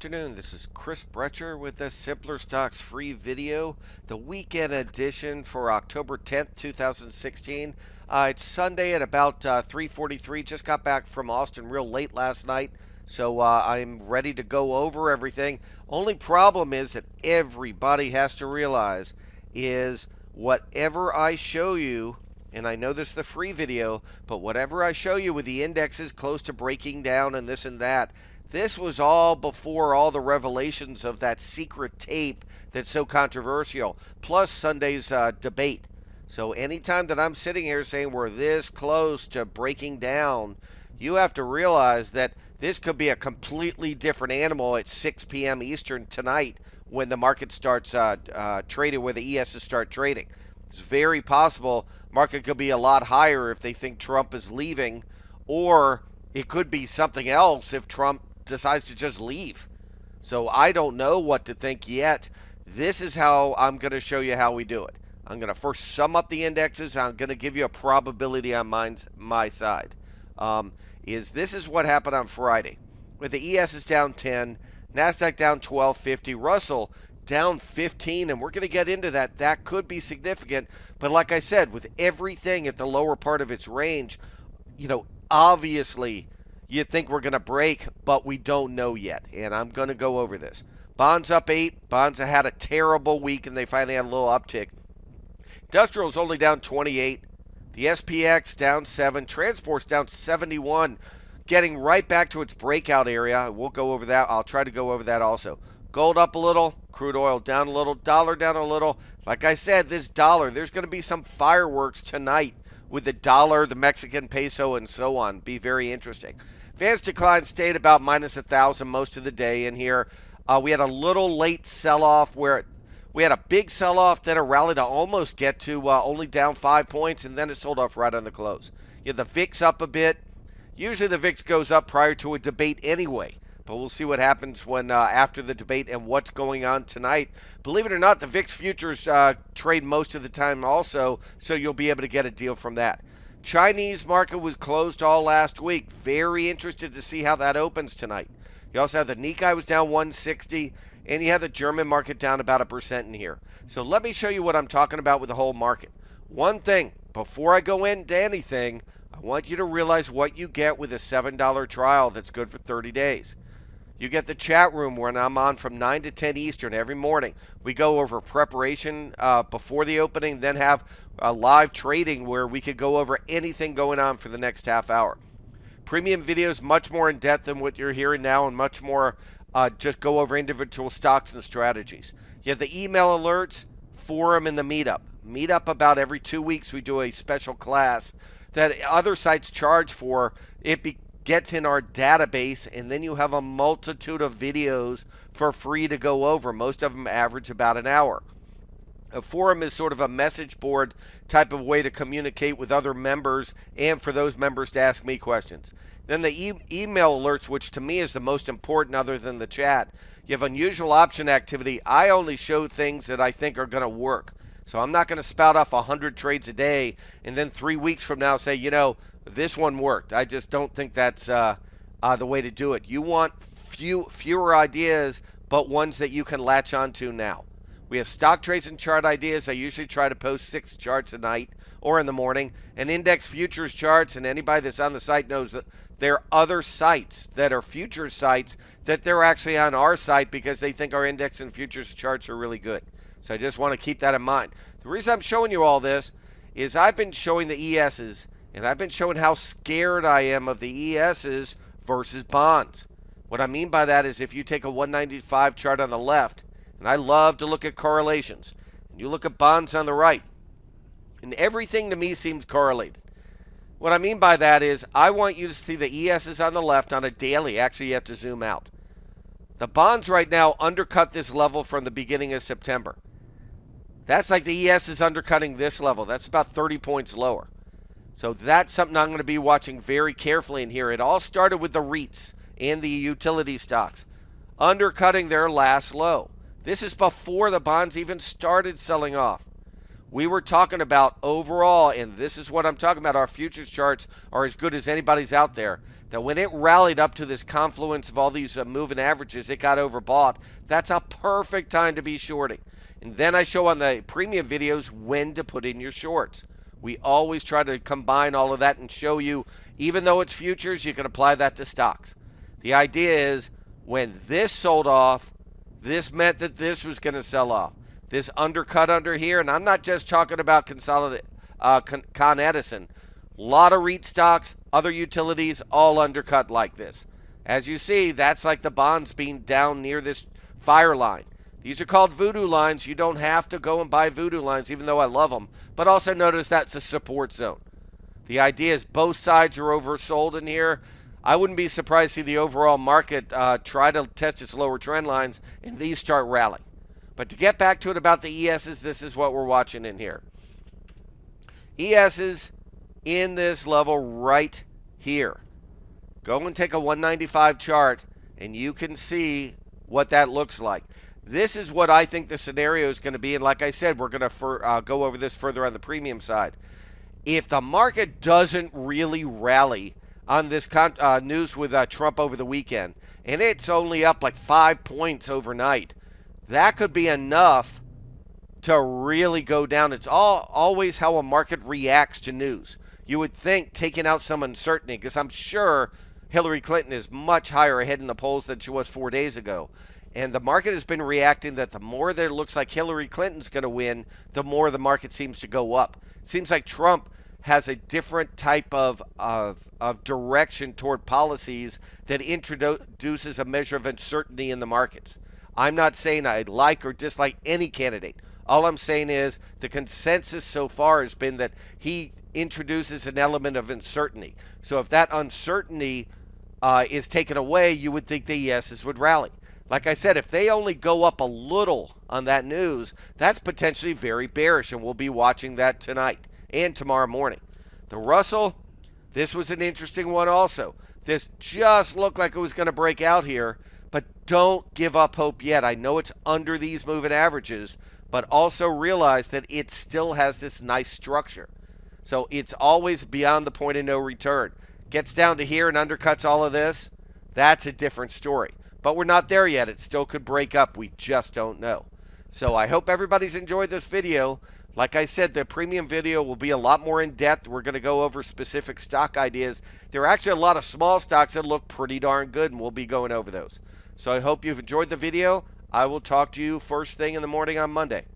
afternoon. This is Chris Brecher with the Simpler Stocks free video, the weekend edition for October 10th, 2016. It's Sunday at about 3:43. Just got back from Austin real late last night, so I'm ready to go over everything. Only problem is that everybody has to realize is whatever I show you, and I know this is the free video, but whatever I show you with the indexes close to breaking down and this and that, this was all before all the revelations of that secret tape that's so controversial, plus Sunday's debate. So anytime that I'm sitting here saying we're this close to breaking down, you have to realize that this could be a completely different animal at 6 p.m. Eastern tonight when the market starts trading, where the ESs start trading. It's very possible market could be a lot higher if they think Trump is leaving, or it could be something else if Trump decides to just leave. So I don't know what to think yet. This is how I'm going to show you how we do it. I'm going to first sum up the indexes. I'm going to give you a probability on my side. This is what happened on Friday. With the ES is down 10, NASDAQ down 1250, Russell down 15, and we're going to get into that. That could be significant. But like I said, with everything at the lower part of its range, obviously you think we're going to break, but we don't know yet, and I'm going to go over this. Bonds up 8. Bonds have had a terrible week, and they finally had a little uptick. Industrial's only down 28. The SPX down 7. Transport's down 71, getting right back to its breakout area. We'll go over that. I'll try to go over that also. Gold up a little. Crude oil down a little. Dollar down a little. Like I said, this dollar, there's going to be some fireworks tonight with the dollar, the Mexican peso, and so on. Be very interesting. Advanced decline stayed about minus 1,000 most of the day in here. We had a little late sell-off where we had a big sell-off, then a rally to almost get to only down 5 points, and then it sold off right on the close. You had the VIX up a bit. Usually the VIX goes up prior to a debate anyway, but we'll see what happens when after the debate and what's going on tonight. Believe it or not, the VIX futures trade most of the time also, so you'll be able to get a deal from that. Chinese market was closed all last week. Very interested to see how that opens tonight. You also have the Nikkei was down 160, and you have the German market down about 1% in here. So let me show you what I'm talking about with the whole market. One thing, before I go into anything, I want you to realize what you get with a $7 trial that's good for 30 days. You get the chat room where I'm on from 9 to 10 Eastern every morning. We go over preparation before the opening, then have live trading where we could go over anything going on for the next half hour. Premium videos much more in depth than what you're hearing now, and much more just go over individual stocks and strategies. You have the email alerts, forum, and the meetup. Meetup about every 2 weeks we do a special class that other sites charge for. It gets in our database, and then you have a multitude of videos for free to go over. Most of them average about an hour. A forum is sort of a message board type of way to communicate with other members and for those members to ask me questions. Then the email alerts, which to me is the most important other than the chat. You have unusual option activity. I only show things that I think are going to work. So I'm not going to spout off 100 trades a day and then 3 weeks from now say, this one worked. I just don't think that's the way to do it. You want fewer ideas, but ones that you can latch onto now. We have stock trades and chart ideas. I usually try to post 6 charts a night or in the morning. And index futures charts, and anybody that's on the site knows that there are other sites that are futures sites that they're actually on our site because they think our index and futures charts are really good. So I just want to keep that in mind. The reason I'm showing you all this is I've been showing the ESs, and I've been showing how scared I am of the ESs versus bonds. What I mean by that is if you take a 195 chart on the left, and I love to look at correlations, and you look at bonds on the right, and everything to me seems correlated. What I mean by that is I want you to see the ESs on the left on a daily. Actually, you have to zoom out. The bonds right now undercut this level from the beginning of September. That's like the ES is undercutting this level. That's about 30 points lower. So that's something I'm going to be watching very carefully in here. It all started with the REITs and the utility stocks undercutting their last low. This is before the bonds even started selling off. We were talking about overall, and this is what I'm talking about, our futures charts are as good as anybody's out there, that when it rallied up to this confluence of all these moving averages, it got overbought. That's a perfect time to be shorting. And then I show on the premium videos when to put in your shorts. We always try to combine all of that and show you, even though it's futures, you can apply that to stocks. The idea is when this sold off, this meant that this was going to sell off. This undercut under here, and I'm not just talking about Con Edison. A lot of REIT stocks, other utilities, all undercut like this. As you see, that's like the bonds being down near this fire line. These are called voodoo lines. You don't have to go and buy voodoo lines, even though I love them. But also notice that's a support zone. The idea is both sides are oversold in here. I wouldn't be surprised to see the overall market try to test its lower trend lines and these start rallying. But to get back to it about the ESs, this is what we're watching in here. ESs in this level right here. Go and take a 195 chart, and you can see what that looks like. This is what I think the scenario is going to be, and like I said, we're going to go over this further on the premium side. If the market doesn't really rally on this news with Trump over the weekend, and it's only up like 5 points overnight, that could be enough to really go down. It's always how a market reacts to news. You would think taking out some uncertainty, because I'm sure Hillary Clinton is much higher ahead in the polls than she was 4 days ago. And the market has been reacting that the more that it looks like Hillary Clinton's going to win, the more the market seems to go up. It seems like Trump has a different type of direction toward policies that introduces a measure of uncertainty in the markets. I'm not saying I like or dislike any candidate. All I'm saying is the consensus so far has been that he introduces an element of uncertainty. So if that uncertainty is taken away, you would think the yeses would rally. Like I said, if they only go up a little on that news, that's potentially very bearish, and we'll be watching that tonight and tomorrow morning. The Russell, this was an interesting one also. This just looked like it was going to break out here, but don't give up hope yet. I know it's under these moving averages, but also realize that it still has this nice structure. So it's always beyond the point of no return. Gets down to here and undercuts all of this, that's a different story. But we're not there yet. It still could break up. We just don't know. So I hope everybody's enjoyed this video. Like I said, the premium video will be a lot more in depth. We're going to go over specific stock ideas. There are actually a lot of small stocks that look pretty darn good, and we'll be going over those. So I hope you've enjoyed the video. I will talk to you first thing in the morning on Monday.